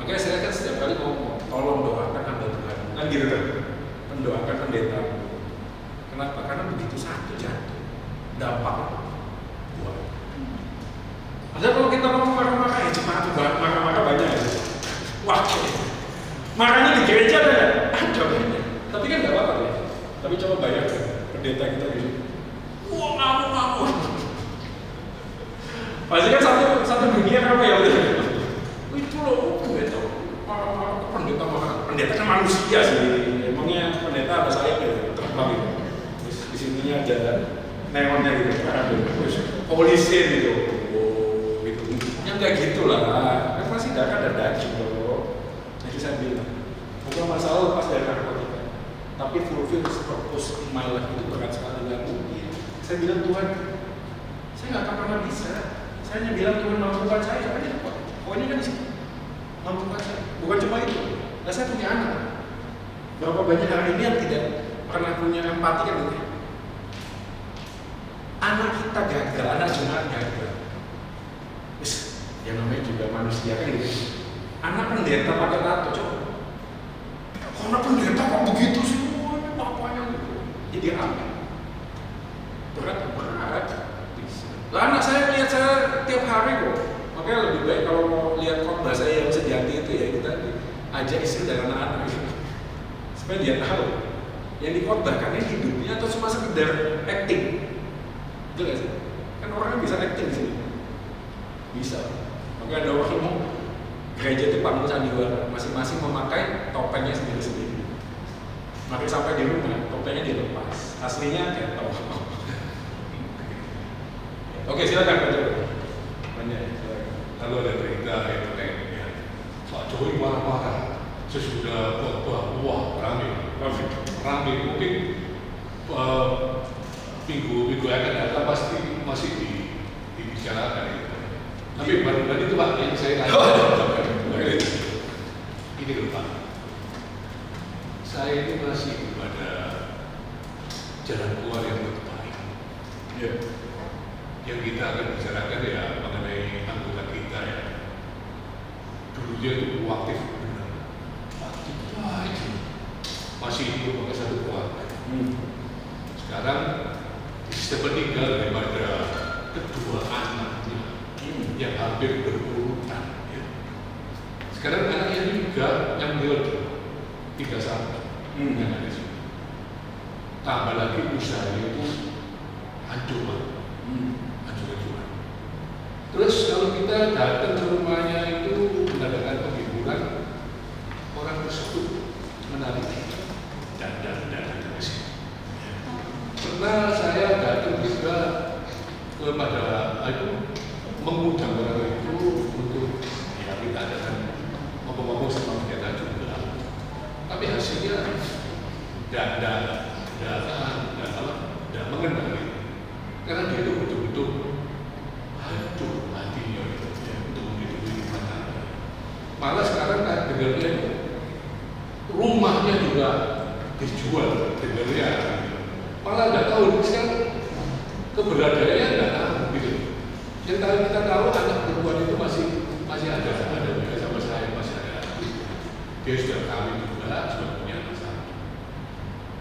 Makanya saya kan setiap kali ngomong, tolong doakan hamba Tuhan. Kan gitu kan? Mendoakan pendeta. Kenapa? Karena begitu satu jatuh, dampak buat. Padahal kalau kita ngomong marah-marah ya cuma marah-marah banyak ya. Wah, marahnya di gereja ada banyak. Tapi kan nggak apa-apa ya. Tapi coba bayangkan pendeta kita gitu. Wah, ngamuk. Pasti kan satu dunia apa ya udah. Itu loh pendeta marah-marah, pendeta kan manusia sih. Emangnya pendeta ada sayap ya terbang gitu. Terus di sininya ada neonnya gitu, terus polisi gitu. Oh, gitu. Yang kayak gitulah. Kan masih darah dan daging loh. Jadi saya bilang, bukan masalah lepas dari narkotika, tapi fulfill purpose in my life itu berat sekali dan mungkin. Saya bilang Tuhan, saya nggak akan pernah bisa. Saya hanya bilang Tuhan mampukan saya aja kok. Pokoknya kan di situ. Mampukan saya. Bukan cuma itu. Nah, saya punya anak. Berapa banyak hari ini yang tidak pernah punya empati kan gitu. Anak kita gagal, anak jemaat gagal. Terus, yang namanya juga manusia kan gitu. Anak pendeta pakai tato coba. Anak pendeta kok begitu sih? Oh, ini bapaknya gitu. Jadi apa? Berat. Lah anak saya lihat saya tiap hari kok. Makanya lebih baik kalau mau lihat khotbah saya yang sejati itu ya kita ajak istri dan anak-anak gitu. Supaya dia tahu yang dikhotbahkan ini hidupnya atau cuma sekedar acting. Betul gak sih? Kan orangnya bisa acting di sini. Bisa. Makanya ada orang ngomong gereja itu panggung sandiwara, masing-masing memakai topengnya sendiri-sendiri. Makanya sampai di rumah topengnya dilepas. Aslinya ketok. Oke, silakan Pak Jokowi. Banyak ya, silakan. Lalu ada berita itu ya, Pak Jokowi marah-marah sesudah khotbah, wah ramai. Mungkin minggu akan datang pasti masih dibicarakan itu. Tapi baru tadi itu Pak yang saya tanya. Ini loh Pak, saya ini masih pada jalan keluar yang terbaik. Ya. Yang kita akan bicarakan ya mengenai anggota kita ya. Dulu dia itu aktif benar, aktif aja, masih hidup pakai satu keluarga. Sekarang sudah meninggal daripada kedua anaknya yang hampir berurutan. Ya. Sekarang anaknya juga yang meninggal 31 yang ada di sini. Tambah lagi usahanya itu hancur. Hancur-hancuran. Terus kalau kita datang ke rumahnya itu mengadakan penghiburan, orang tersebut menarik dan ke sini. Pernah saya datang juga kepada itu mengundang orang itu untuk ya kita adakan ngomong-ngomong sama mereka juga. Tapi hasilnya tidak mengenal. Karena dia itu betul-betul hancur hatinya untuk menghidupi rumah. Malah sekarang kan dengarnya rumahnya juga dijual dengarnya. Malah nggak tahu sekarang keberadaannya nggak tahu gitu. Yang kita tahu anak perempuan itu masih ada sama saya masih ada. Dia sudah kawin juga, sudah punya anak satu.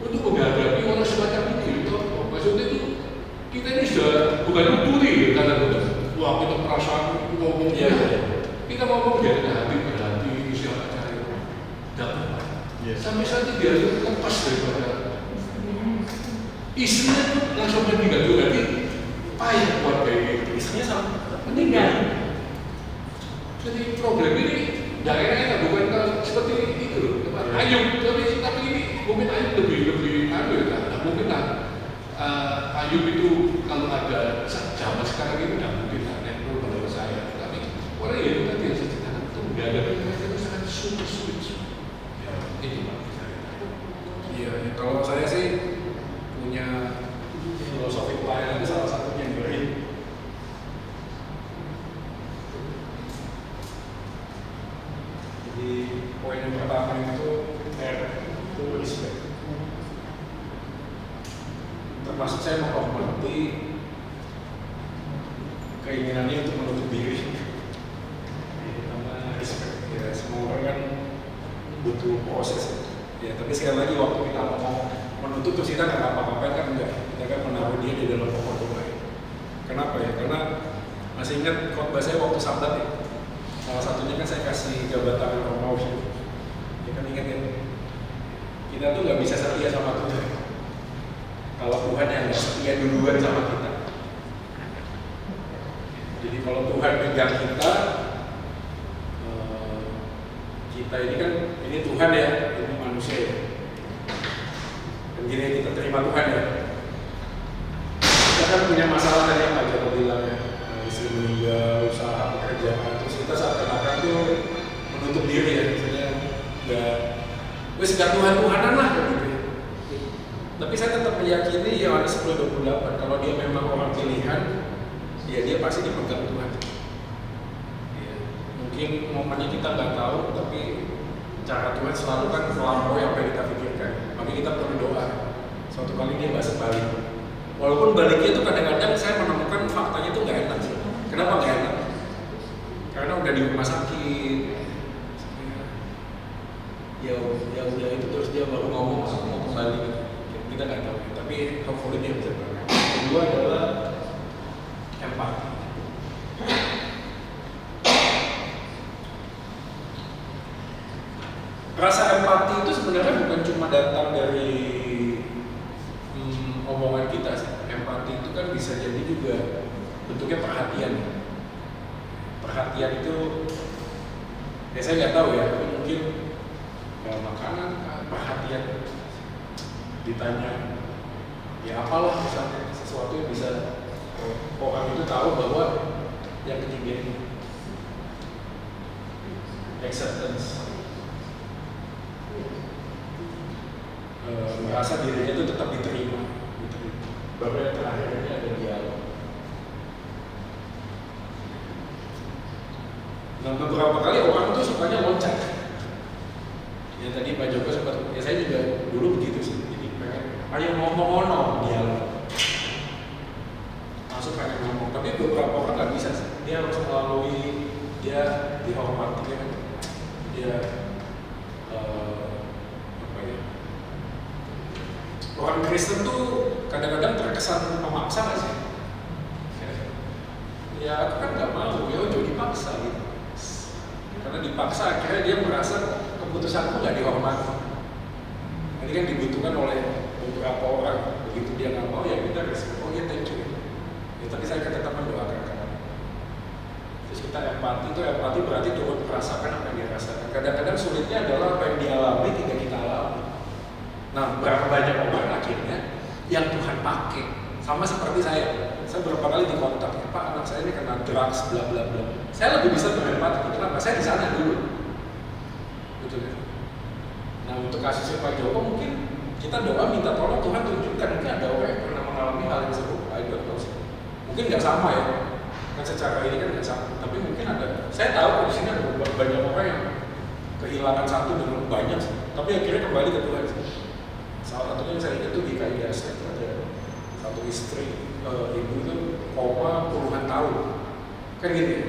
Untuk menghadapi orang semacam ini, maksudnya itu kita ini sudah bukan nuturi karena wah kita perasaan ngomong kita ngomong biar ada hati pada hati siapa cara itu dapat sampai saat dia lepas daripada istrinya tuh langsung meninggal juga jadi payah keluarga ini istrinya sama meninggal. Jadi problem ini daerahnya bukan seperti itu loh. Ayub tapi ini mungkin Ayub lebih mungkin lah. Ayub itu kalau ada zaman sekarang ini tidak mungkin ada menurut saya. Tapi orang yang tadi yang saya ceritakan itu nggak ada itu sangat sulit. Ya, itu Pak. Iya, kalau saya sih punya filosofi pelayanan salah satunya yang beri. Jadi poin yang pertama itu respect. Termasuk saya menghormati keinginannya untuk menutup diri. Nama respect ya, semua orang butuh proses. Ya, tapi sekali lagi waktu kita ngomong menutup terus kita nggak apa-apain kan enggak. Kita kan menaruh dia di dalam pokok doa. Kenapa ya? Karena masih ingat khotbah saya waktu Sabat ya. Salah satunya kan saya kasih jabatan Romawi. Ya kan ingat ya. Kita tuh nggak bisa setia sama Tuhan. Kalau Tuhan yang nggak setia duluan sama kita. Jadi kalau Tuhan pegang kita ini kan, ini Tuhan ya, ini manusia ya. Dan gini kita terima Tuhan ya. Kita kan punya masalah tadi yang Pak Joko bilang ya, istri meninggal, usaha, pekerjaan, terus kita seakan-akan tuh menutup diri ya, misalnya wes gak Tuhan-Tuhanan lah gitu ya. Tapi saya tetap meyakini Yohanes 10:28, kalau dia memang orang pilihan, ya dia pasti dipegang Tuhan. Mungkin momennya kita nggak tahu, tapi cara Tuhan selalu kan melampaui apa yang kita pikirkan. Makanya kita perlu doa. Suatu kali dia bahas balik. Walaupun baliknya itu kadang-kadang saya menemukan faktanya itu nggak enak sih. Kenapa nggak enak? Karena udah di rumah sakit. Ya udah itu terus dia baru ngomong aku mau kembali. Kita nggak tahu. Tapi hopefully dia bisa balik. Kedua adalah empati. Rasa empati itu sebenarnya bukan cuma datang dari omongan kita sih. Empati itu kan bisa jadi juga bentuknya perhatian. Perhatian itu, ya saya nggak tahu ya, tapi mungkin makanan perhatian ditanya, ya apalah misalnya sesuatu yang bisa orang itu tahu bahwa yang ketiga ini acceptance. Merasa dirinya itu tetap diterima. Baru yang terakhir ini ada dialog. Nah, beberapa kali orang tuh sukanya loncat. Ya tadi Pak Joko sempat, ya saya juga dulu begitu sih. Jadi pengen, ayo ngomong dialog. Masuk pengen ngomong, tapi beberapa orang nggak bisa sih. Dia harus melalui, dia dihormati kan. Dia orang Kristen tuh kadang-kadang terkesan memaksa nggak sih? Ya aku kan nggak mau, ya udah dipaksa gitu. Karena dipaksa akhirnya dia merasa keputusanku nggak dihormati. Ini kan dibutuhkan oleh beberapa orang. Begitu dia nggak mau ya kita respect. Oh ya thank you. Ya, tapi saya tetap mendoakan kan. Terus kita empati berarti turut merasakan apa yang dia rasakan. Kadang-kadang sulitnya adalah apa yang dialami tidak kita alami. Nah, berapa banyak orang akhirnya yang Tuhan pakai sama seperti saya berapa kali dikontak, Pak anak saya ini kena drugs, bla bla bla. Saya lebih bisa berempati, kenapa? Saya di sana dulu, betul ya. Nah, untuk kasusnya Pak Joko mungkin kita doa minta tolong Tuhan tunjukkan, mungkin ada orang yang pernah mengalami hal yang serupa, I don't know sih. Mungkin nggak sama ya, kan secara ini kan nggak sama, tapi mungkin ada. Saya tahu di sini ada banyak orang yang kehilangan satu dengan banyak, tapi akhirnya kembali ke Tuhan. Salah satunya yang saya ingat itu di KIDAS itu ada satu istri ibu itu koma puluhan tahun kan gitu ya.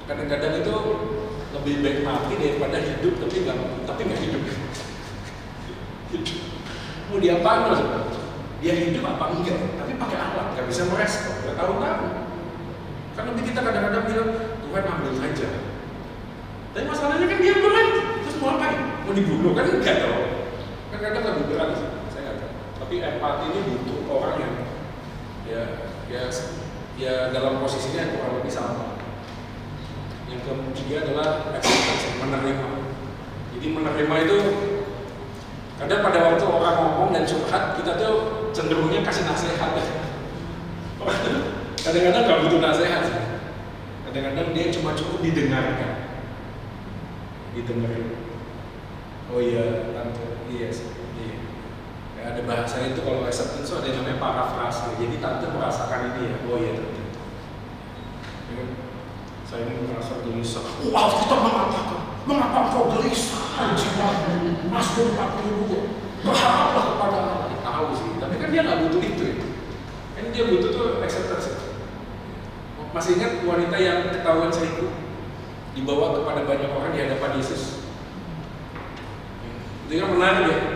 Kadang-kadang itu lebih baik mati daripada hidup tapi nggak hidup. Mau diapain maksudnya? Dia hidup apa enggak? Tapi pakai alat nggak bisa merespon bertahun-tahun. Kan lebih kita kadang-kadang bilang Tuhan ambil saja. Tapi masalahnya kan dia belum mati. Terus mau apa? Mau dibunuh kan enggak dong. Kadang-kadang lebih berat sih, saya nggak tahu. Tapi empati ini butuh orang yang ya dalam posisinya kurang lebih sama. Yang ketiga adalah acceptance, menerima. Jadi menerima itu kadang pada waktu orang ngomong dan curhat kita tuh cenderungnya kasih nasihat. Kadang-kadang nggak butuh nasihat sih. Kadang-kadang dia cuma cukup didengarkan. Didengerin. Oh iya, tante, iya. Ya, ada bahasa itu kalau acceptance itu ada yang namanya parafrase. Jadi tante merasakan ini ya, oh iya tante. Ya, saya ini merasa gelisah. Wah, kita mengapa engkau gelisah? Jiwamu, Mazmur 42. Berharaplah kepada Allah. Tahu sih, tapi kan dia nggak butuh itu ya. Kan dia butuh tuh acceptance. Masih ingat wanita yang ketahuan selingkuh dibawa kepada banyak orang di hadapan Yesus? Itu kan menarik ya.